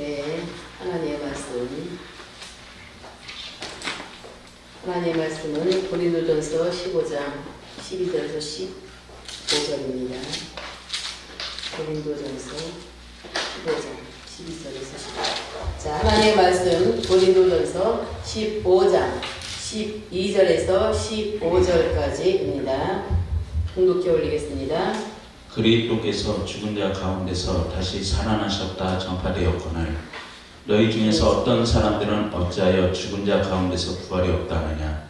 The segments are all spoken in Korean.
네, 하나님의 말씀은 고린도전서 15장 12절에서 15절입니다. 고린도전서 15장 12절에서 15절. 자, 하나님의 말씀 고린도전서 15장 12절에서 15절까지입니다. 공독해 올리겠습니다. 그리스도께서 죽은 자 가운데서 다시 살아나셨다 전파되었거늘 너희 중에서 어떤 사람들은 어찌하여 죽은 자 가운데서 부활이 없다느냐.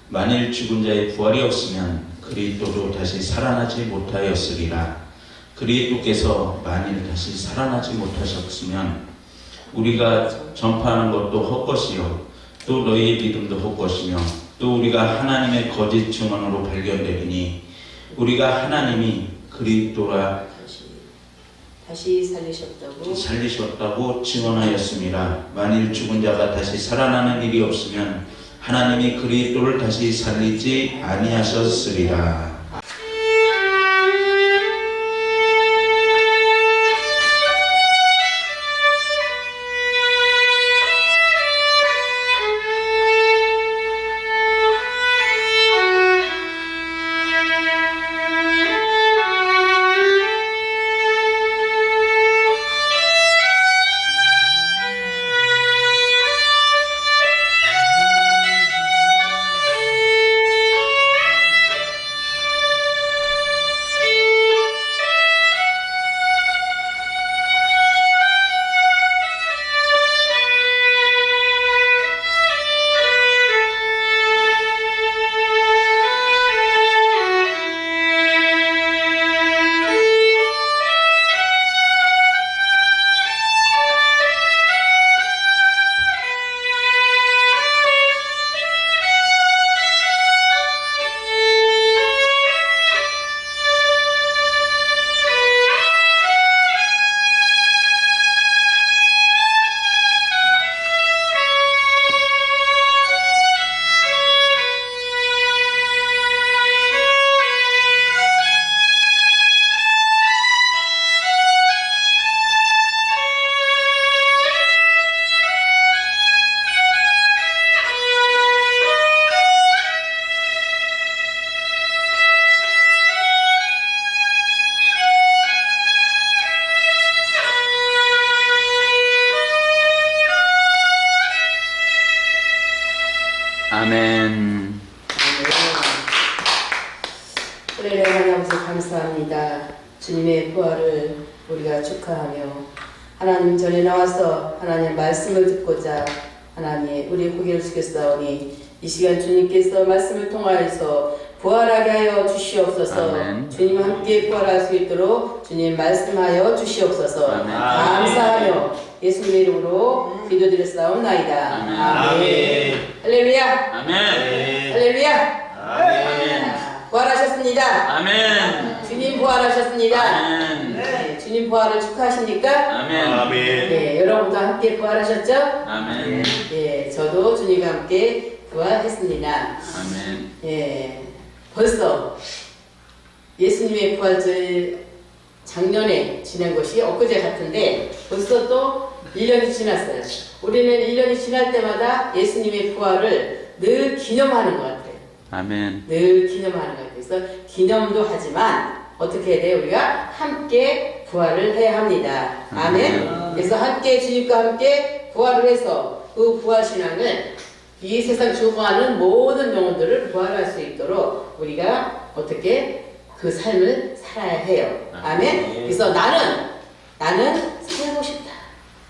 만일 죽은 자의 부활이 없으면 그리스도도 다시 살아나지 못하였으리라. 그리스도께서 만일 다시 살아나지 못하셨으면 우리가 전파하는 것도 헛것이요 또 너희의 믿음도 헛것이며 또 우리가 하나님의 거짓 증언으로 발견되리니 우리가 하나님이 그리스도라 다시 살리셨다고 증언하였습니다. 만일 죽은 자가 다시 살아나는 일이 없으면 하나님이 그리스도를 다시 살리지 아니하셨으리라. 아멘. 그래, 하나님 아버지 감사합니다. 주님의 부활을 우리가 축하하며 하나님 전에 나와서 하나님 말씀을 듣고자 하나님 우리의 고개를 숙였사오니 이 시간 주님께서 말씀을 통하여서 부활하게 하여 주시옵소서. 아멘. 주님 함께 부활할 수 있도록 주님 말씀하여 주시옵소서. 아멘. 감사하며 예수님의 이름으로 기도드렸사옵나이다. 아멘. 아멘. 할렐루야. 아멘. 할렐루야. 아멘. 부활하셨습니다. 아멘. 주님 부활하셨습니다. 아멘. 네, 주님 부활을 축하하십니까? 아멘. 네, 여러분도 함께 부활하셨죠? 아멘. 네, 저도 주님과 함께 부활했습니다. 아멘. 예, 벌써 예수님의 부활절 작년에 지난 것이 엊그제 같은데 벌써 또 1년이 지났어요. 우리는 1년이 지날 때마다 예수님의 부활을 늘 기념하는 것 같아요. 아멘. 늘 기념하는 것 같아요. 그래서 기념도 하지만 어떻게 해야 돼요? 우리가 함께 부활을 해야 합니다. 아멘. 그래서 함께 주님과 함께 부활을 해서 그 부활신앙을 이 세상 주고하는 모든 영혼들을 부활할 수 있도록 우리가 어떻게 그 삶을 살아야 해요. 아멘. 그래서 나는 살고 싶다.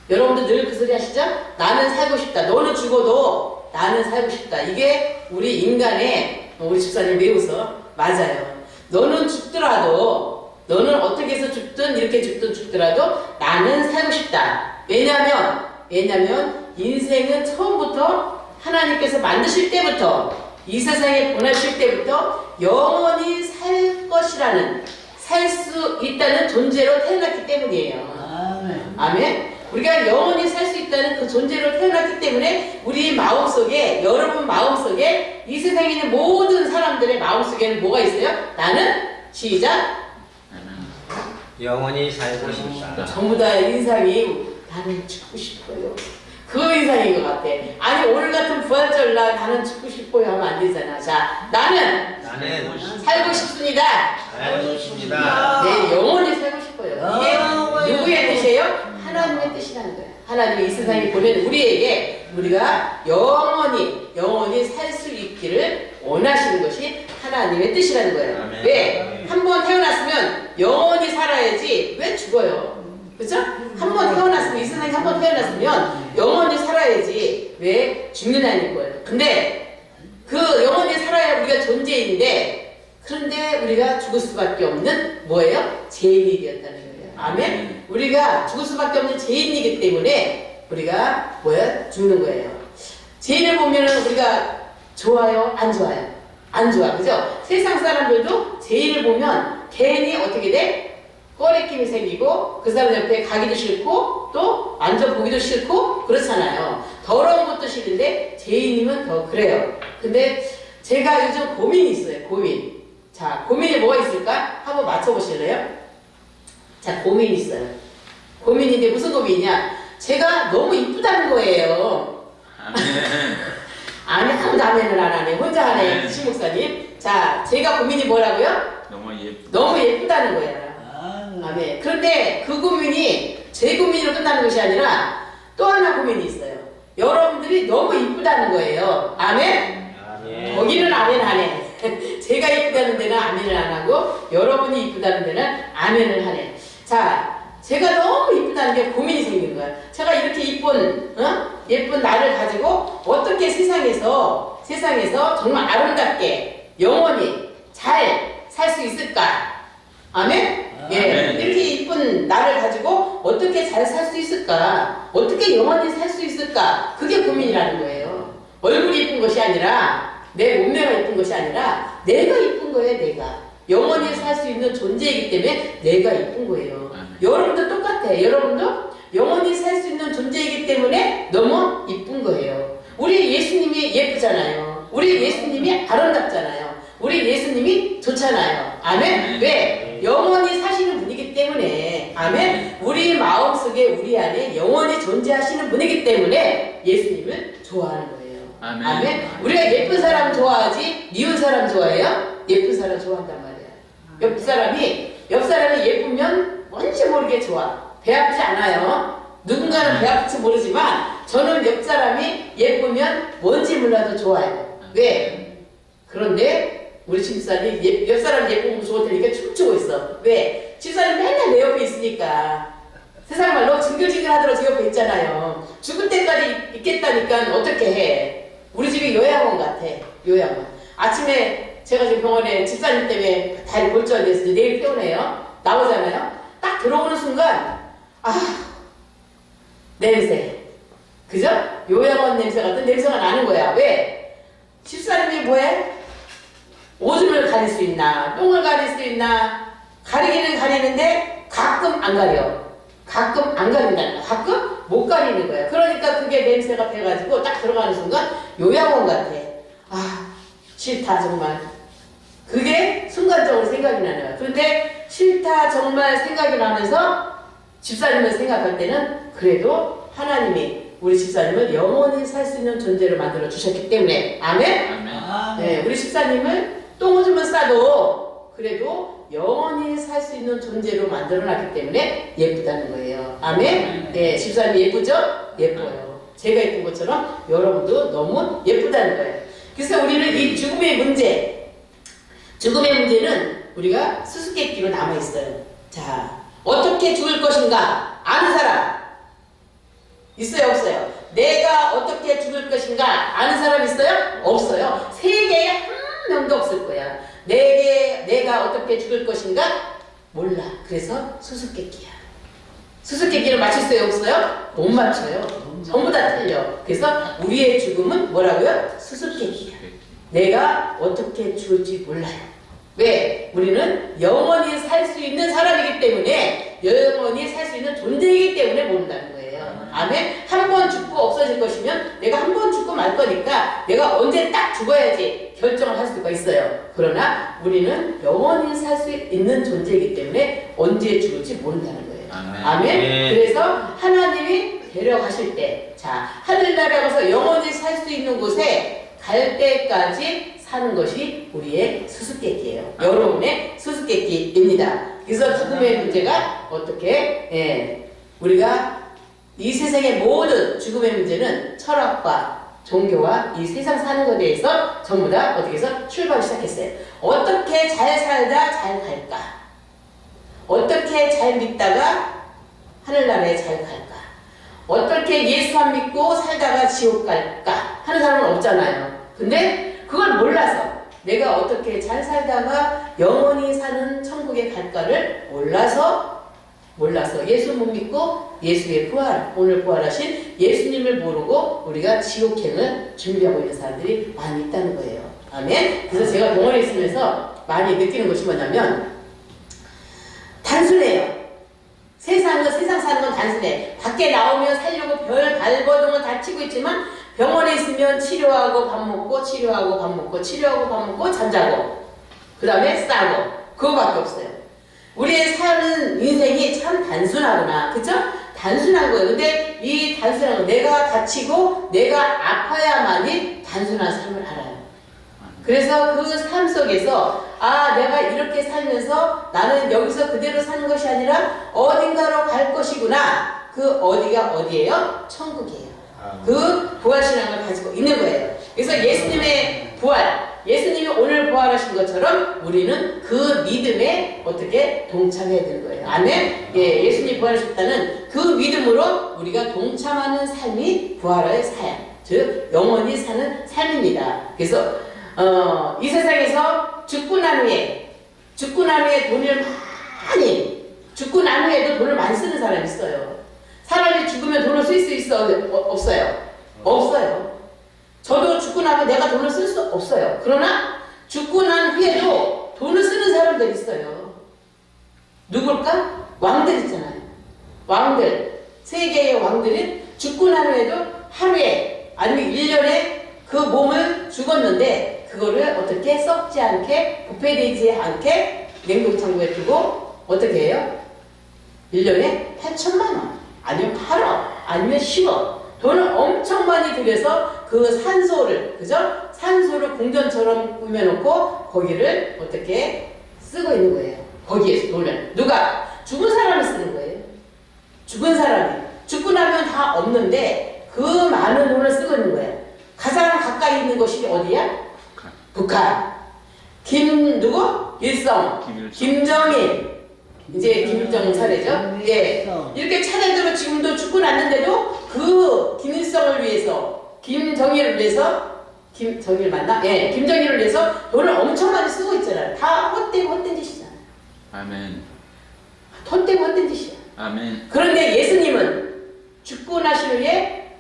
여러분들 늘 그 소리 하시죠? 나는 살고 싶다. 너는 죽어도 나는 살고 싶다. 이게 우리 인간의 우리 집사님 외우서 맞아요. 너는 죽더라도 너는 어떻게 해서 죽든 이렇게 죽더라도 나는 살고 싶다. 왜냐면 인생은 처음부터 하나님께서 만드실 때부터 이 세상에 보내실 때부터 영원히 살 것이라는 살 수 있다는 존재로 태어났기 때문이에요. 아멘. 우리가 영원히 살 수 있다는 그 존재로 태어났기 때문에 우리 마음속에 여러분 마음속에 이 세상에 있는 모든 사람들의 마음속에는 뭐가 있어요? 나는 시작 영원히 살고 싶다. 전부 다 인상이 나는 죽고 싶어요. 그 이상인 것 같아. 아니 오늘 같은 부활절날 나는 죽고 싶어요 하면 안 되잖아. 자, 나는 살고 싶습니다. 살고 싶습니다. 네, 영원히 살고 싶어요. 이게 누구의 뜻이에요? 하나님의 뜻이라는 거예요. 하나님이 이 세상에 보낸 우리에게 우리가 영원히 살 수 있기를 원하시는 것이 하나님의 뜻이라는 거예요. 아멘. 왜? 한 번 태어났으면 영원히 살아야지 왜 죽어요? 그죠? 한 번 태어났으면, 이 세상에 한 번 태어났으면 영원히 살아야지 왜 죽느냐는 거예요. 근데 그 영원히 살아야 우리가 존재인데, 그런데 우리가 죽을 수밖에 없는 뭐예요? 죄인이 되었다는 거예요. 아멘? 우리가 죽을 수밖에 없는 죄인이기 때문에 우리가 뭐야? 죽는 거예요. 죄인을 보면은 우리가 좋아요? 안 좋아요? 안 좋아. 그죠? 세상 사람들도 죄인을 보면 괜히 어떻게 돼? 꺼리낌이 생기고 그 사람 옆에 가기도 싫고 또 앉아보기도 싫고 그렇잖아요. 더러운 것도 싫은데 죄인이면 더 그래요. 근데 제가 요즘 고민이 있어요. 고민. 자, 고민이 뭐가 있을까? 한번 맞춰보실래요? 자, 고민이 있어요. 고민인데 무슨 고민이냐? 제가 너무 이쁘다는 거예요. 아니, 아무도 아멘을 안 하네. 혼자 하네, 시목사님. 자, 제가 고민이 뭐라고요? 너무 예쁘다는 거예요. 아멘. 그런데 그 고민이 제 고민으로 끝나는 것이 아니라 또 하나 고민이 있어요. 여러분들이 너무 이쁘다는 거예요. 아멘? 거기는 아멘 안 해. 제가 이쁘다는 데는 아멘을 안 하고 여러분이 이쁘다는 데는 아멘을 하네. 자, 제가 너무 이쁘다는 게 고민이 생긴 거예요. 제가 이렇게 예쁜 나를 가지고 어떻게 세상에서 정말 아름답게 영원히 잘 살 수 있을까? 아멘? 예, 이렇게 이쁜 나를 가지고 어떻게 잘 살 수 있을까? 어떻게 영원히 살 수 있을까? 그게 고민이라는 거예요. 얼굴이 이쁜 것이 아니라, 내 몸매가 이쁜 것이 아니라, 내가 이쁜 거예요, 내가. 영원히 살 수 있는 존재이기 때문에 내가 이쁜 거예요. 여러분도 똑같아. 여러분도 영원히 살 수 있는 존재이기 때문에 너무 이쁜 거예요. 우리 예수님이 예쁘잖아요. 우리 예수님이 아름답잖아요. 우리 예수님이 좋잖아요. 아멘? 왜? 영원히 사시는 분이기 때문에. 아멘? 우리 마음속에 우리 안에 영원히 존재하시는 분이기 때문에 예수님을 좋아하는 거예요. 아멘? 우리가 예쁜 사람 좋아하지 미운 사람 좋아해요? 예쁜 사람 좋아한단 말이에요. 옆 사람이 예쁘면 뭔지 모르게 좋아. 배 아프지 않아요. 누군가는 배 아플지 모르지만 저는 옆 사람이 예쁘면 뭔지 몰라도 좋아요. 왜? 그런데 우리 집사님 옆 사람 예쁘고 좋을 테니까 춤추고 있어. 왜? 집사님 맨날 내 옆에 있으니까. 세상 말로 징글징글 하더라도 제 옆에 있잖아요. 죽을 때까지 있겠다니까 어떻게 해? 우리 집이 요양원 같아. 요양원. 아침에 제가 지금 병원에 집사님 때문에 다리 골절 돼서 내일 퇴원해요. 나오잖아요. 딱 들어오는 순간 냄새. 그죠? 요양원 냄새 같은 냄새가 나는 거야. 왜? 집사님이 뭐해? 오줌을 가릴 수 있나? 똥을 가릴 수 있나? 가리기는 가리는데 가끔 안 가려. 가끔 안 가린다는 거야. 가끔 못 가리는 거야. 그러니까 그게 냄새가 배가지고 딱 들어가는 순간 요양원 같아. 싫다 정말. 그게 순간적으로 생각이 나는 거야. 그런데 싫다 정말 생각이 나면서 집사님을 생각할 때는 그래도 하나님이 우리 집사님을 영원히 살 수 있는 존재로 만들어 주셨기 때문에. 아멘? 네, 우리 집사님을 똥오줌을 싸도 그래도 영원히 살 수 있는 존재로 만들어 놨기 때문에 예쁘다는 거예요. 아멘? 네, 집사님 예쁘죠? 예뻐요. 제가 예쁜 것처럼 여러분도 너무 예쁘다는 거예요. 그래서 우리는 이 죽음의 문제는 우리가 수수께끼로 남아있어요. 자, 어떻게 죽을 것인가 아는 사람 있어요? 없어요? 내가 어떻게 죽을 것인가 아는 사람 있어요? 없어요. 세계에 한 명도 없을 거야. 내가 어떻게 죽을 것인가 몰라. 그래서 수수께끼야. 수수께끼를 맞출 수 없어요? 못 맞춰요. 전부 다 틀려. 그래서 우리의 죽음은 뭐라고요? 수수께끼야. 내가 어떻게 죽을지 몰라요. 왜? 우리는 영원히 살 수 있는 사람이기 때문에, 영원히 살 수 있는 존재이기 때문에 모른다는 거예요. 아멘? 한 번 죽고 없어질 것이면 내가 한 번 죽고 말 거니까 내가 언제 딱 죽어야지 결정을 할 수가 있어요. 그러나 우리는 영원히 살 수 있는 존재이기 때문에 언제 죽을지 모른다는 거예요. 아멘. 네. 그래서 하나님이 데려가실 때, 자, 하늘나라에 가서 영원히 살 수 있는 곳에 갈 때까지 사는 것이 우리의 수수께끼예요. 여러분의 수수께끼입니다. 그래서 죽음의 문제가 어떻게, 우리가 이 세상의 모든 죽음의 문제는 철학과 종교와 이 세상 사는 것에 대해서 전부 다 어떻게 해서 출발을 시작했어요. 어떻게 잘 살다 잘 갈까? 어떻게 잘 믿다가 하늘나라에 잘 갈까? 어떻게 예수 안 믿고 살다가 지옥 갈까? 하는 사람은 없잖아요. 근데 그걸 몰라서 내가 어떻게 잘 살다가 영원히 사는 천국에 갈까를 몰라서 예수 못 믿고 예수의 부활, 오늘 부활하신 예수님을 모르고 우리가 지옥행을 준비하고 있는 사람들이 많이 있다는 거예요. 아멘? 그래서 제가 동원에 있으면서 많이 느끼는 것이 뭐냐면 단순해요. 세상 사는 건 단순해. 밖에 나오면 살려고 별 발버둥을 다 치고 있지만 병원에 있으면 치료하고 밥 먹고 치료하고 밥 먹고 치료하고 밥 먹고 잠자고 그 다음에 싸고 그거밖에 없어요. 우리의 사는 인생이 참 단순하구나. 그쵸? 단순한 거예요. 근데 이 단순한 거 내가 다치고 내가 아파야만이 단순한 삶을 알아요. 그래서 그 삶 속에서 내가 이렇게 살면서 나는 여기서 그대로 사는 것이 아니라 어딘가로 갈 것이구나. 그 어디가 어디예요? 천국이에요. 그 부활신앙을 가지고 있는 거예요. 그래서 예수님의 부활, 예수님이 오늘 부활하신 것처럼 우리는 그 믿음에 어떻게 동참해야 되는 거예요. 아멘? 예수님이 부활하셨다는 그 믿음으로 우리가 동참하는 삶이 부활의 삶, 즉 영원히 사는 삶입니다. 그래서 이 세상에서 죽고 난 후에 돈을 많이, 죽고 난 후에도 돈을 많이 쓰는 사람이 있어요. 사람이 죽으면 돈을 쓸 수 있어? 없어요? 없어요. 저도 죽고 나면 내가 돈을 쓸 수 없어요. 그러나 죽고 난 후에도 돈을 쓰는 사람들이 있어요. 누굴까? 왕들 있잖아요. 왕들, 세계의 왕들은 죽고 난 후에도 하루에 아니면 1년에 그 몸을 죽었는데 그거를 어떻게 썩지 않게 부패되지 않게 냉동창고에 두고 어떻게 해요? 1년에 8천만 원 아니면 8억 아니면 10억 돈을 엄청 많이 들여서 그 산소를, 그죠? 산소를 궁전처럼 꾸며놓고 거기를 어떻게 쓰고 있는 거예요. 거기에서 돈을. 누가? 죽은 사람이 쓰는 거예요. 죽은 사람이. 죽고 나면 다 없는데 그 많은 돈을 쓰고 있는 거예요. 가장 가까이 있는 것이 어디야? 북한. 누구? 일성. 김정일. 이제 김일성 차례죠. 이렇게 차례대로 지금도 죽고 났는데도 그 김일성을 위해서, 김정일을 위해서, 김정일 맞나? 김정일을 위해서 돈을 엄청 많이 쓰고 있잖아요. 다 헛된 짓이잖아요. 아멘. 헛된 짓이야. 아멘. 그런데 예수님은 죽고 나신 후에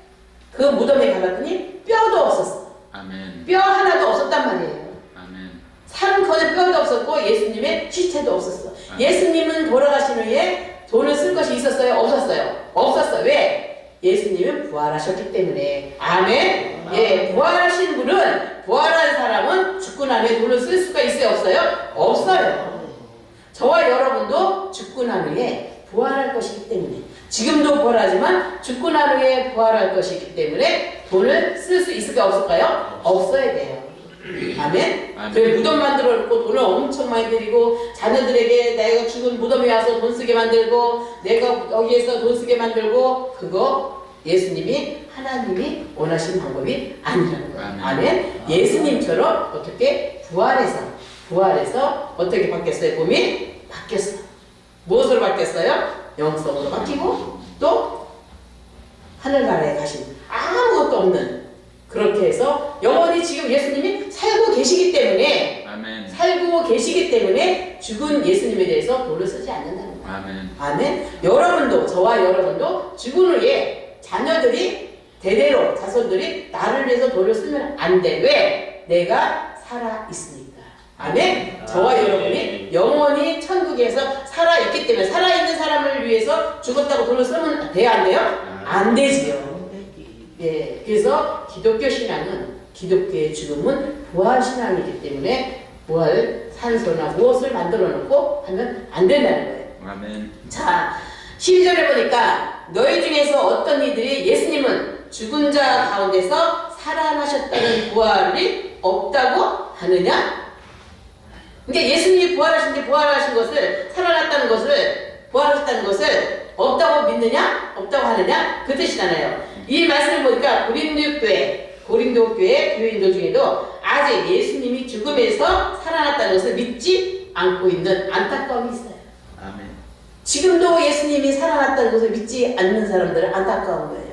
그 무덤에 가봤더니 뼈도 없었어. 아멘. 뼈 하나도 없었단 말이에요. 아멘. 사람커녕 뼈도 없었고 예수님의 시체도 없었어. 예수님은 돌아가신 후에 돈을 쓸 것이 있었어요? 없었어요? 없었어. 왜? 예수님은 부활하셨기 때문에. 아멘? 부활하신 분은, 부활한 사람은 죽고 난 후에 돈을 쓸 수가 있어요? 없어요? 없어요. 저와 여러분도 죽고 난 후에 부활할 것이기 때문에, 지금도 부활하지만 죽고 난 후에 부활할 것이기 때문에 돈을 쓸 수 있을까 없을까요? 없어야 돼요. 아멘? 그래 무덤 만들어 놓고 돈을 엄청 많이 들이고 자녀들에게 내가 죽은 무덤에 와서 돈 쓰게 만들고 내가 여기에서 돈 쓰게 만들고 그거 예수님이 하나님이 원하시는 방법이 아니라는 거예요. 아멘? 예수님처럼 어떻게 부활해서 어떻게 바뀌었어요? 몸이 바뀌었어요. 무엇으로 바뀌었어요? 영성으로 바뀌고 또 하늘나라에 가신 아무것도 없는 그렇게 해서 영원히 지금 예수님이 살고 계시기 때문에 죽은 예수님에 대해서 돈을 쓰지 않는다는 거예요. 아멘. 여러분도 저와 여러분도 죽은 후에 자녀들이 대대로 자손들이 나를 위해서 돈을 쓰면 안 돼. 왜? 내가 살아 있으니까. 아멘. 저와 여러분이 영원히 천국에서 살아 있기 때문에 살아있는 사람을 위해서 죽었다고 돈을 쓰면 돼요, 안 돼요? 안 되지요. 그래서 기독교 신앙은, 기독교의 죽음은 부활 신앙이기 때문에 부활 산소나 무엇을 만들어 놓고 하면 안 된다는 거예요. 아멘. 자, 12절에 보니까 너희 중에서 어떤 이들이 예수님은 죽은 자 가운데서 살아나셨다는 부활이 없다고 하느냐? 그러니까 예수님이 부활하신 것을, 살아났다는 것을, 부활하셨다는 것을 없다고 믿느냐? 없다고 하느냐? 그 뜻이잖아요. 이 말씀을 보니까 고린도 교회 교인들 중에도 아직 예수님이 죽음에서 살아났다는 것을 믿지 않고 있는 안타까움이 있어요. 아멘. 지금도 예수님이 살아났다는 것을 믿지 않는 사람들은 안타까운 거예요.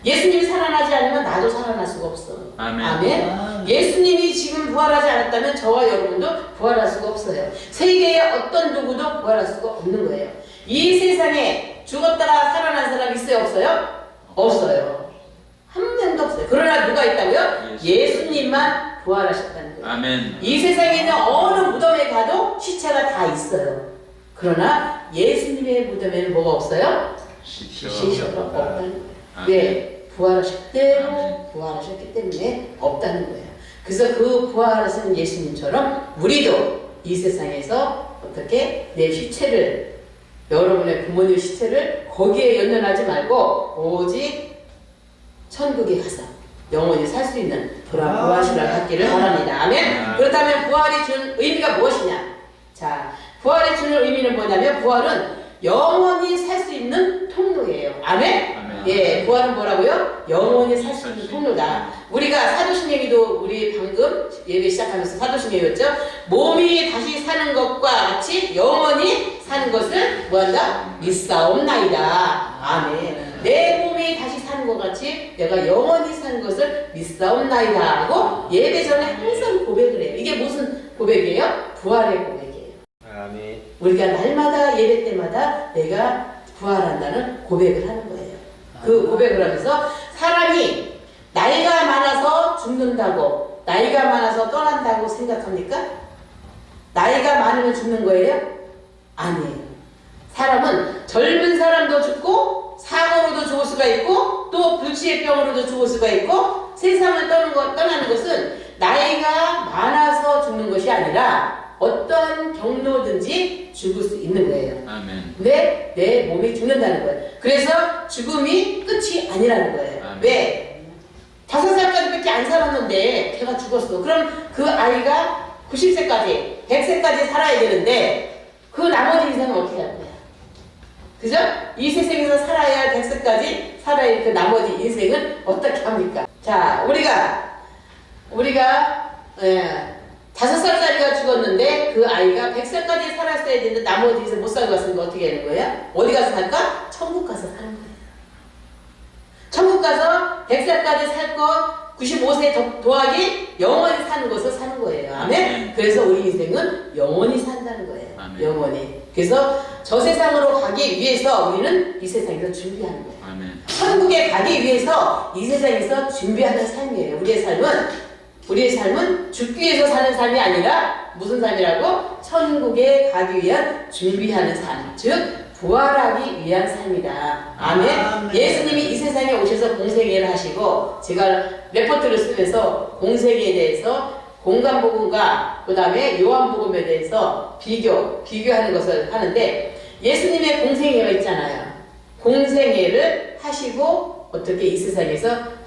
예수님이 살아나지 않으면 나도 살아날 수가 없어. 아멘. 예수님이 지금 부활하지 않았다면 저와 여러분도 부활할 수가 없어요. 세계의 어떤 누구도 부활할 수가 없는 거예요. 이 세상에 죽었다가 살아난 사람 있어요? 없어요? 없어요. 한 명도 없어요. 그러나 누가 있다고요? 예수님만 부활하셨다는 거예요. 아멘. 이 세상에 있는 어느 무덤에 가도 시체가 다 있어요. 그러나 예수님의 무덤에는 뭐가 없어요? 시체가 없다는 거예요. 왜? 부활하셨기 때문에 없다는 거예요. 그래서 그 부활하신 예수님처럼 우리도 이 세상에서 어떻게 내 시체를, 여러분의 부모님 시체를 거기에 연연하지 말고 오직 천국에 가서 영원히 살 수 있는 그런 부활신을 갖기를 바랍니다. 아멘. 그렇다면 부활이 주는 의미가 무엇이냐? 자, 부활이 주는 의미는 뭐냐면 부활은 영원히 살 수 있는 통로예요. 아멘? 예, 부활은 뭐라고요? 영원히 살 수 있는 통로다. 우리가 사도신경기도 우리 방금 예배 시작하면서 사도신경이었죠? 몸이 다시 사는 것과 같이 영원히 사는 것을 뭐한다? 믿사옵나이다. 아멘. 내 몸이 다시 사는 것 같이 내가 영원히 사는 것을 믿사옵나이다 하고 예배 전에 항상 고백을 해요. 이게 무슨 고백이에요? 부활의 고백이에요. 아멘. 우리가 날마다 예배 때마다 내가 부활한다는 고백을 하는 거예요. 그 고백을 하면서 사람이 나이가 많아서 죽는다고, 나이가 많아서 떠난다고 생각합니까? 나이가 많으면 죽는 거예요? 아니에요. 사람은 젊은 사람도 죽고 사고로도 죽을 수가 있고 또 불치의 병으로도 죽을 수가 있고 세상을 떠나는 것은 나이가 많아서 죽는 것이 아니라 어떤 경로든지 죽을 수 있는 거예요. 아멘. 근데 내 몸이 죽는다는 거예요. 그래서 죽음이 끝이 아니라는 거예요. 아멘. 왜? 5살까지밖에 안 살았는데 걔가 죽었어. 그럼 그 아이가 90세까지, 100세까지 살아야 되는데 그 나머지 인생은 어떻게 할 거야? 그죠? 이 세상에서 살아야 할 100세까지 살아야 할 그 나머지 인생은 어떻게 합니까? 자, 우리가 5살짜리가 죽었는데 그 아이가 100살까지 살았어야 되는데 나머지 인생 못 살고 갔으니까 어떻게 하는 거예요? 어디 가서 살까? 천국 가서 사는 거예요. 천국 가서 100살까지 살 것, 95세 더하기 영원히 사는 것을 사는 거예요. 아멘? 그래서 우리 인생은 영원히 산다는 거예요. 아멘. 영원히. 그래서 저 세상으로 가기 위해서 우리는 이 세상에서 준비하는 거예요. 아멘. 천국에 가기 위해서 이 세상에서 준비하는 삶이에요. 우리의 삶은 죽기 위해서 사는 삶이 아니라 무슨 삶이라고? 천국에 가기 위한 준비하는 삶. 즉 부활하기 위한 삶이다. 아멘. 예수님이 이 세상에 오셔서 공생애를 하시고 제가 레포트를 쓰면서 공생애에 대해서 공간복음과 그 다음에 요한복음에 대해서 비교하는 것을 하는데 예수님의 공생애가 있잖아요. 공생애를 하시고 어떻게 이 세상에서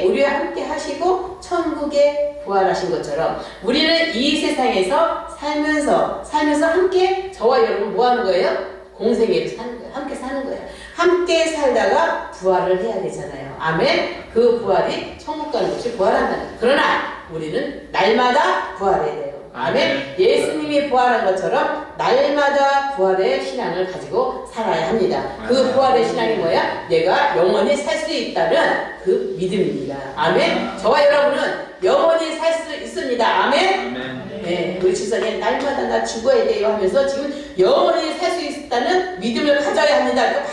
우리와 함께 하시고 천국에 부활하신 것처럼 우리는 이 세상에서 살면서 함께 저와 여러분 뭐 하는 거예요? 공생애를 사는 거예요. 함께 사는 거예요. 함께 살다가 부활을 해야 되잖아요. 아멘. 그 부활이 천국 가는 것이 부활한다는 거예요. 그러나 우리는 날마다 부활해야 돼요. 아멘. 예수님이 부활한 것처럼 날마다 부활의 신앙을 가지고 살아야 합니다. 그 부활의 신앙이 뭐야? 내가 영원히 살 수 있다는 그 믿음입니다. 아멘. 저와 여러분은 영원히 살 수 있습니다. 아멘. 네, 우리 집사님 날마다 나 죽어야 돼요 하면서 지금 영원히 살 수 있다는 믿음을 가져야 합니다.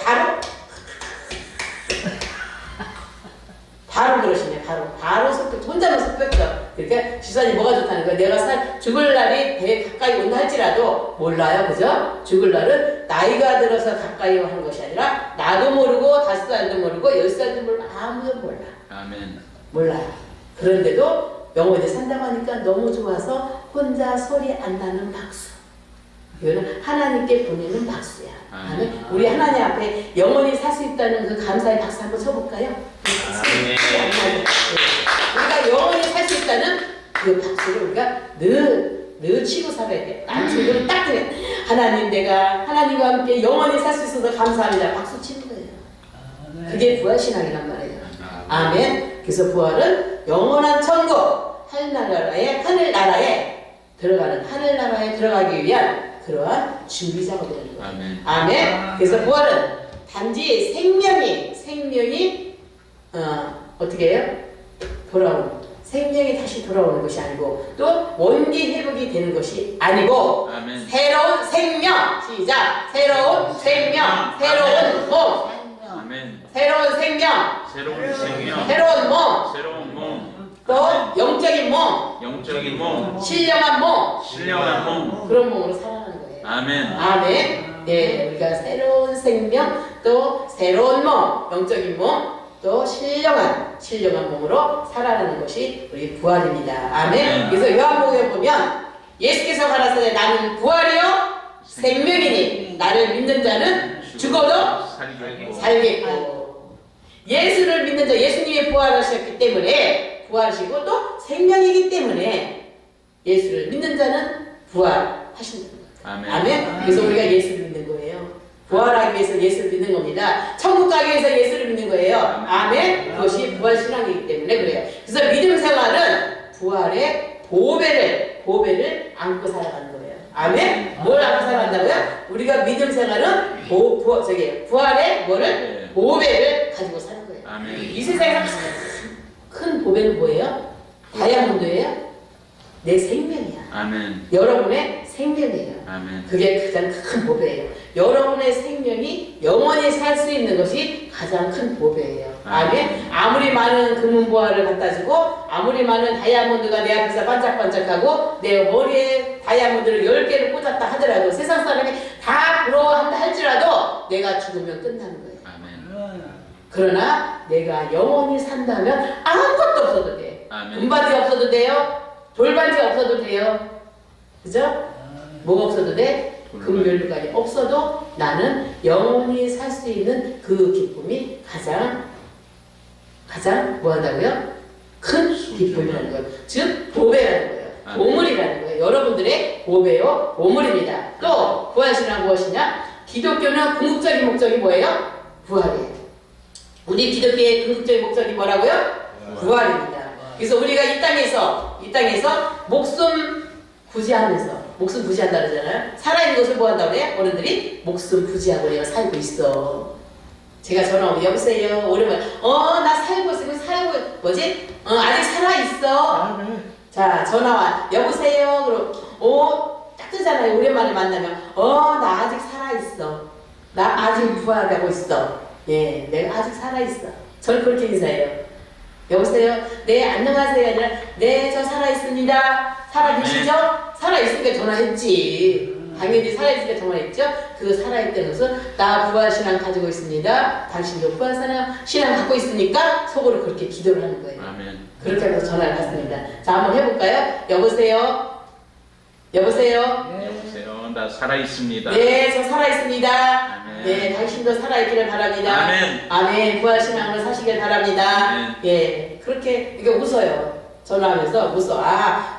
바로 그러시네. 바로 혼자만 뺐죠. 그러니까 집사님 뭐가 좋다는 거야? 내가 죽을 날이 되게 가까이 온다 할지라도 몰라요. 그죠? 죽을 날은 나이가 들어서 가까이 하는 것이 아니라 나도 모르고 5살도 모르고 10살도 모르고 아무도 몰라. 아멘. 몰라요. 그런데도 영원히 산다고 하니까 너무 좋아서 혼자 소리 안 나는 박수. 이거는 하나님께 보내는 박수야. 아멘. 아멘. 우리 하나님 앞에 영원히 살 수 있다는 그 감사의 박수 한번 쳐볼까요? 아멘. 우리가 영원히 살 수 있다는 그 박수를 우리가 늘 치고 살아야 돼. 남친구를 딱 그래. 하나님, 내가 하나님과 함께 영원히 살 수 있어서 감사합니다. 박수 치는 거예요. 그게 부활신앙이란 말이에요. 아멘. 그래서 부활은 영원한 천국, 하늘나라에 들어가기 위한 그러한 준비 작업이 되는 거예요. 아멘. 아멘. 그래서 부활은 단지 생명이 어떻게 해요? 생명이 다시 돌아오는 것이 아니고 또 원기 회복이 되는 것이 아니고 아멘. 새로운 생명 시작 새로운 생명 새로운 몸 아멘. 새로운 생명 새로운 생명, 새로운 몸 새로운 몸, 또 영적인 몸 영적인 몸, 신령한 몸 신령한 몸. 그런 몸으로 살아가는 거예요. 아멘. 아멘. 예, 우리가 새로운 생명 또 새로운 몸 영적인 몸 또 신령한 몸으로 살아가는 것이 우리 부활입니다. 아멘. 그래서 요한복음에 보면 예수께서 가라사대 나는 부활이요 생명이니 나를 믿는 자는 죽어도 살겠고 예수를 믿는 자 예수님이 부활하셨기 때문에 부활하시고 또 생명이기 때문에 예수를 믿는 자는 부활하신다. 아멘. 아멘. 그래서 우리가 예수를 믿는 거예요. 부활하기 위해서 예수를 믿는 겁니다. 천국 가기 위해서 예수를 믿는 거예요. 아멘. 그것이 부활신앙이기 때문에 그래요. 그래서 믿음 생활은 부활의 보배를 안고 살아가는 거예요. 아멘. 뭘 안고 살아간다고요? 우리가 믿음 생활은 부활의 뭐를? 보배를 가지고 사는 거예요. 아멘. 이 세상에서 큰 보배는 뭐예요? 다이아몬드예요? 내 생명이야. 아멘. 여러분의 생명이에요. 아멘. 그게 가장 큰 보배예요. 여러분의 생명이 영원히 살 수 있는 것이 가장 큰 보배예요. 아멘. 아무리 많은 금은보화를 갖다 주고 아무리 많은 다이아몬드가 내 앞에서 반짝반짝하고 내 머리에 다이아몬드를 10개를 꽂았다 하더라도 세상 사람이 다 부러워한다 할지라도 내가 죽으면 끝나는 거예요. 아멘. 그러나 내가 영원히 산다면 아무것도 없어도 돼. 아멘. 금반지 없어도 돼요. 돌반지 없어도 돼요. 그죠? 뭐가 없어도 돼? 금별루간이 없어도 나는 영원히 살 수 있는 그 기쁨이 가장 뭐 한다고요? 큰 기쁨이라는 거예요. 즉 보배라는 거예요. 보물이라는 거예요. 여러분들의 보배요 보물입니다. 또 부활신앙은 무엇이냐? 기독교는 궁극적인 목적이 뭐예요? 부활이에요. 우리 기독교의 궁극적인 목적이 뭐라고요? 부활입니다. 그래서 우리가 이 땅에서 목숨 구지한다 그러잖아요. 살아있는 것을 뭐 한다고 그래요? 어른들이 목숨 구지하고 내가 살고 있어. 제가 전화 오면 여보세요. 오랜만에 나 살고 있어. 아직 살아있어. 자 전화 와. 여보세요. 그럼 딱 뜨잖아요. 오랜만에 만나면 나 아직 살아있어. 나 아직 부활하고 있어. 예, 내가 아직 살아있어. 저는 그렇게 인사해요. 여보세요? 네, 안녕하세요. 아니라, 네, 저 살아있습니다. 살아계시죠? 살아있으니까 전화했지. 당연히 살아있으니까 전화했죠? 그 살아있다는 것은, 나 부활신앙 가지고 있습니다. 당신도 부활신앙 갖고 있으니까 속으로 그렇게 기도를 하는 거예요. 아멘. 그렇게 해서 전화를 받습니다. 자, 한번 해볼까요? 여보세요? 여보세요? 여보세요. 나 살아 있습니다. 네, 저 살아있습니다. 아멘. 네, 당신도 살아있기를 바랍니다. 아멘. 아멘. 부활신앙으로 사시길 바랍니다. 아멘. 예, 그렇게 이게 웃어요. 전화하면서 웃어.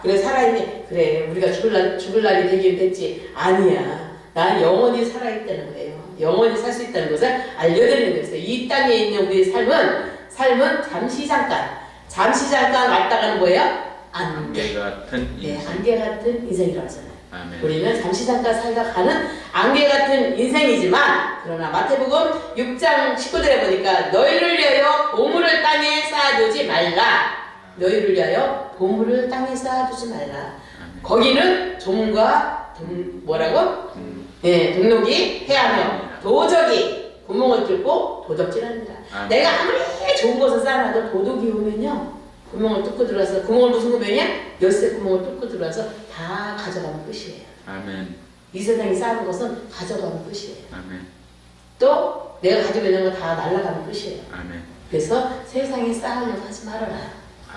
그래 살아있니? 그래, 우리가 죽을 날이 되긴 됐지. 아니야. 난 영원히 살아있다는 거예요. 영원히 살 수 있다는 것을 알려드리는 거예요. 이 땅에 있는 우리의 삶은 잠시 잠깐 왔다가는 뭐예요? 안개 같은 네, 인생. 안개 같은 인생이라고 하잖아요. 아멘. 우리는 잠시 잠깐 살다 가는 안개 같은 인생이지만 그러나 마태복음 6장 19절에 보니까 너희를 위하여 보물을 땅에 쌓아두지 말라. 너희를 위하여 보물을 땅에 쌓아두지 말라. 아멘. 거기는 좀과 뭐라고? 네, 동록이 해하며 도적이 구멍을 뚫고 도적질합니다. 아멘. 내가 아무리 좋은 것을 쌓아놔도 도둑이 오면요 구멍을 뚫고 들어와서 구멍을 무슨 구멍이야? 열쇠 구멍을 뚫고 들어와서 다 가져가면 끝이에요. 아멘. 이 세상에 쌓은 것은 가져가면 끝이에요. 아멘. 또 내가 가지고 있는 거 다 날아가면 끝이에요. 아멘. 그래서 세상에 쌓으려고 하지 말아라.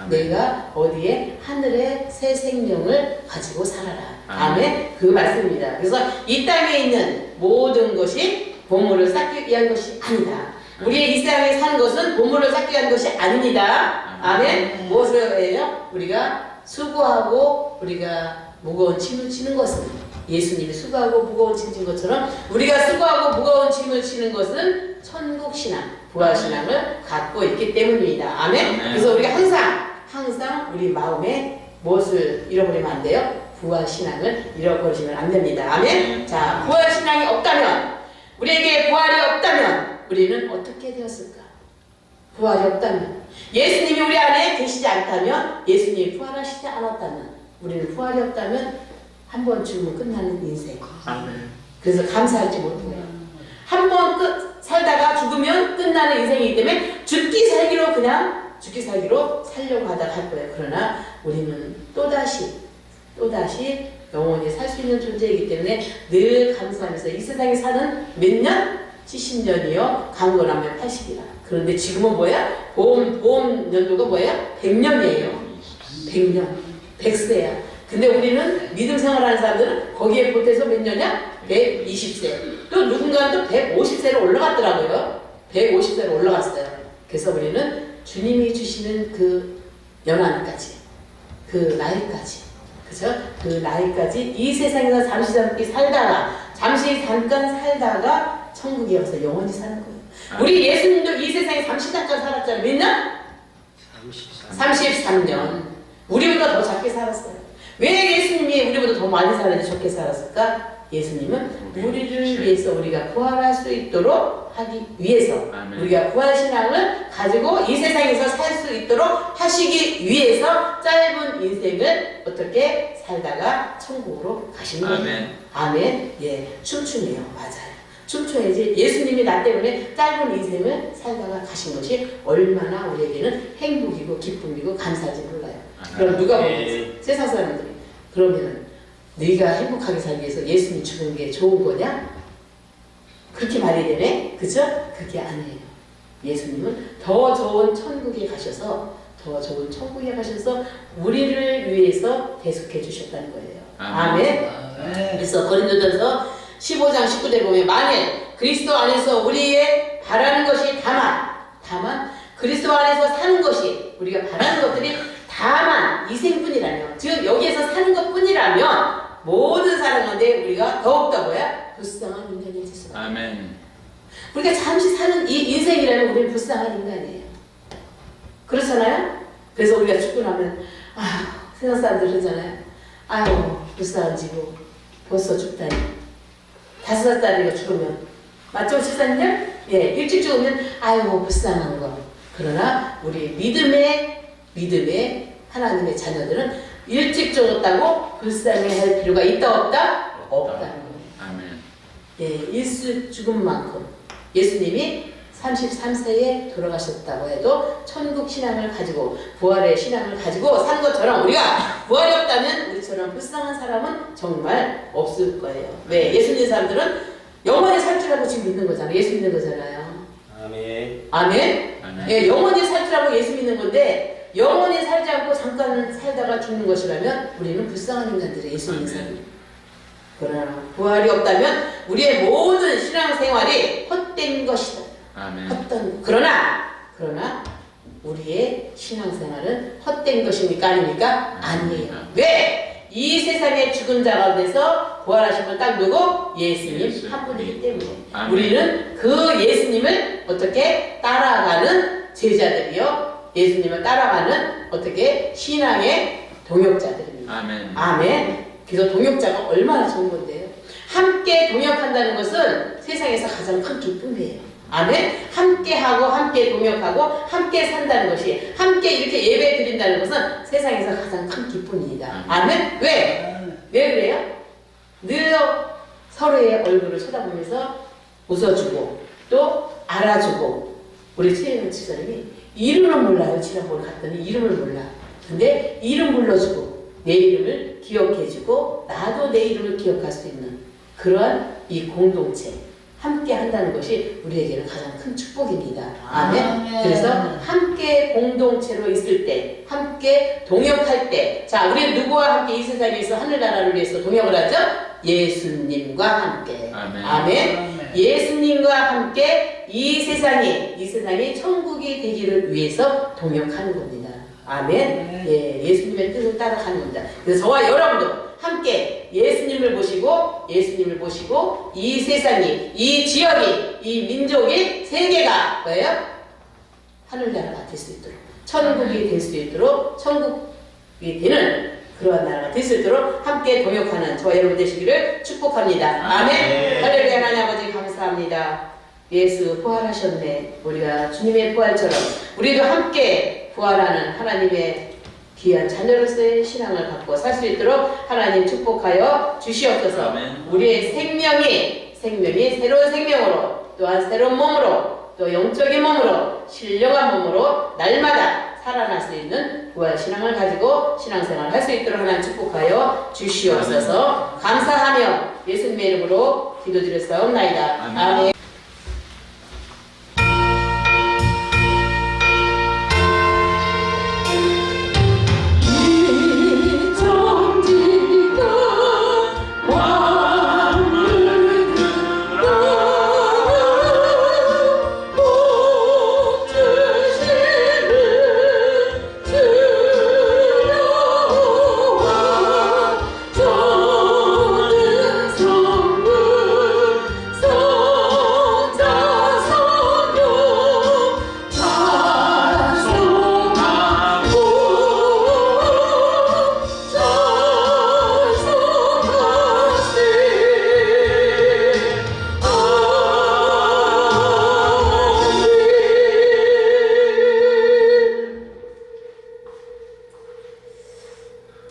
내가 어디에 하늘의 새 생명을 가지고 살아라. 아멘. 그 말씀입니다. 그래서 이 땅에 있는 모든 것이 보물을 쌓기 위한 것이 아니다. 우리의 이 세상에 사는 것은 보물을 쌓기 위한 것이 아닙니다. 아멘. 무엇을 해요? 우리가 수고하고 우리가 무거운 짐을 지는 것은 예수님이 수고하고 무거운 짐을 지는 것처럼 우리가 수고하고 무거운 짐을 지는 것은 천국신앙, 부활신앙을 갖고 있기 때문입니다. 아멘. 그래서 우리가 항상 우리 마음에 무엇을 잃어버리면 안 돼요? 부활신앙을 잃어버리시면 안 됩니다. 아멘. 자, 부활신앙이 없다면, 우리에게 부활이 없다면 우리는 어떻게 되었을까? 부활이 없다면, 예수님이 우리 안에 계시지 않다면, 예수님이 부활하시지 않았다면, 우리는 부활이 없다면 한 번 죽으면 끝나는 인생. 그래서 감사할지 못해요. 한 번 살다가 죽으면 끝나는 인생이기 때문에 죽기 살기로 살려고 하다가 할 거예요. 그러나 우리는 또다시 영원히 살 수 있는 존재이기 때문에 늘 감사하면서 이 세상에 사는 몇 년? 70년이요. 강건하면 80이라. 그런데 지금은 뭐야? 보험 연도가 뭐야? 100년이에요. 100년. 100세야. 근데 우리는 믿음 생활하는 사람들은 거기에 보태서 몇 년이야? 120세. 또 누군가는 또 150세로 올라갔더라고요. 150세로 올라갔어요. 그래서 우리는 주님이 주시는 그 연한까지, 그 나이까지, 그죠? 그 나이까지 이 세상에서 잠시 잠깐 살다가 천국에 와서 영원히 사는 거예요. 우리 예수님도 이 세상에 잠시 잠깐 살았잖아요. 몇 년? 33년. 우리보다 더 작게 살았어요. 왜 예수님이 우리보다 더 많이 살았는데 적게 살았을까? 예수님은 우리를 위해서 우리가 부활할 수 있도록 하기 위해서, 우리가 부활신앙을 가지고 이 세상에서 살 수 있도록 하시기 위해서 짧은 인생을 어떻게 살다가 천국으로 가신 거예요. 아멘. 예, 춤추네요. 맞아요. 춤춰야지. 예수님이 나 때문에 짧은 인생을 살다가 가신 것이 얼마나 우리에게는 행복이고 기쁨이고 감사한지 몰라요. 그럼 누가 보겠지? 세상 사람들이. 그러면은 네가 행복하게 살기 위해서 예수님 죽은 게 좋은 거냐? 그렇게 말이 되네? 그죠? 그게 아니에요. 예수님은 더 좋은 천국에 가셔서 우리를 위해서 대속해 주셨다는 거예요. 아멘. 그래서 고린도전서 15장 19절 보면 만일 그리스도 안에서 우리의 바라는 것이 다만 그리스도 안에서 사는 것이 우리가 바라는 것들이 다만 이생뿐이라면, 즉 여기에서 사는 것뿐이라면 모든 사는 건데 우리가 더욱더 뭐야? 불쌍한 인간이 되수가. 아멘. 우리가 잠시 사는 이 인생이라면 우리는 불쌍한 인간이에요. 그렇잖아요? 그래서 우리가 죽고 나면 세상 사람들 그러잖아요. 아유 불쌍한 지고 벌써 죽다니. 5살짜리가 죽으면 맞죠, 집사님? 예, 일찍 죽으면 아유 불쌍한 거. 그러나 우리 믿음의 하나님의 자녀들은 일찍 죽었다고 불쌍해할 필요가 있다 없다? 없다는 거예요. 아멘. 예, 일수 죽은 만큼 예수님이 33세에 돌아가셨다고 해도 천국 신앙을 가지고 부활의 신앙을 가지고 산 것처럼 우리가 부활이 없다면 우리처럼 불쌍한 사람은 정말 없을 거예요. 왜? 예수 믿는 사람들은 영원히 살 줄 알고 지금 믿는 거잖아요. 예수 믿는 거잖아요. 아멘. 아멘? 예, 영원히 살 줄 알고 예수 믿는 건데 영원히 살지 않고 잠깐 살다가 죽는 것이라면 우리는 불쌍한 인간들이에요. 예수 믿는 사람들. 그러나 부활이 없다면 우리의 모든 신앙생활이 헛된 것이다. 아멘. 그러나 우리의 신앙생활은 헛된 것입니까? 아닙니까? 아니에요. 왜? 이 세상에 죽은 자 가운데서 부활하신 분 딱 누구? 예수님 한 분이기 때문에 우리는 그 예수님을 어떻게 따라가는 제자들이요, 예수님을 따라가는 어떻게 신앙의 동역자들입니다. 아멘. 아멘. 그래서 동역자가 얼마나 좋은 건데요. 함께 동역한다는 것은 세상에서 가장 큰 기쁨이에요. 아멘. 함께하고 함께 동역하고 함께 산다는 것이, 함께 이렇게 예배 드린다는 것은 세상에서 가장 큰 기쁨입니다. 아멘. 왜 그래요? 늘 서로의 얼굴을 쳐다보면서 웃어주고 또 알아주고. 우리 최혜영 집사님이 이름은 몰라요. 지난번에 갔더니 이름을 몰라. 근데 이름 불러주고 내 이름을 기억해주고 나도 내 이름을 기억할 수 있는 그러한 이 공동체, 함께 한다는 것이 우리에게는 가장 큰 축복입니다. 아멘. 아멘. 그래서 함께 공동체로 있을 때, 함께 동역할 때, 자, 우리 누구와 함께 이 세상에서 하늘나라를 위해서 동역을 하죠? 예수님과 함께. 아멘. 아멘. 예수님과 함께 이 세상이 천국이 되기를 위해서 동역하는 겁니다. 아멘. 예, 예수님의 뜻을 따라가는 겁니다. 그래서 저와 여러분도 함께 예수님을 보시고 이 세상이, 이 지역이, 이 민족이, 세계가 뭐예요? 하늘나라가 될 수 있도록, 천국이 될 수 있도록, 천국이 되는 그러한 나라가 될 수 있도록 함께 동역하는 저와 여러분 되시기를 축복합니다. 아멘. 할렐루야. 하나님 아버지 감사합니다. 예수 부활하셨네. 우리가 주님의 부활처럼 우리도 함께 부활하는 하나님의 귀한 자녀로서의 신앙을 갖고 살 수 있도록 하나님 축복하여 주시옵소서. 아멘. 우리의 생명이 새로운 생명으로, 또한 새로운 몸으로, 또 영적인 몸으로, 신령한 몸으로 날마다 살아날 수 있는 부활 신앙을 가지고 신앙생활을 할 수 있도록 하나님 축복하여 주시옵소서. 감사하며 예수님의 이름으로 기도드렸사옵나이다. 아멘. 아멘.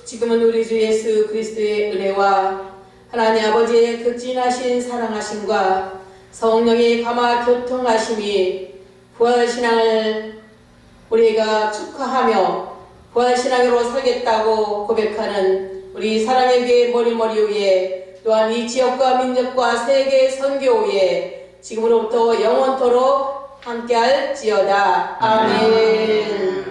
지금은 우리 주 예수 그리스도의 은혜와 하나님 아버지의 극진하신 사랑하심과 성령의 감화 교통하심이 부활신앙을 우리가 축하하며 부활신앙으로 살겠다고 고백하는 우리 사랑의 교회 머리머리 위에, 또한 이 지역과 민족과 세계 선교 위에 지금으로부터 영원토록 함께할지어다. 아멘.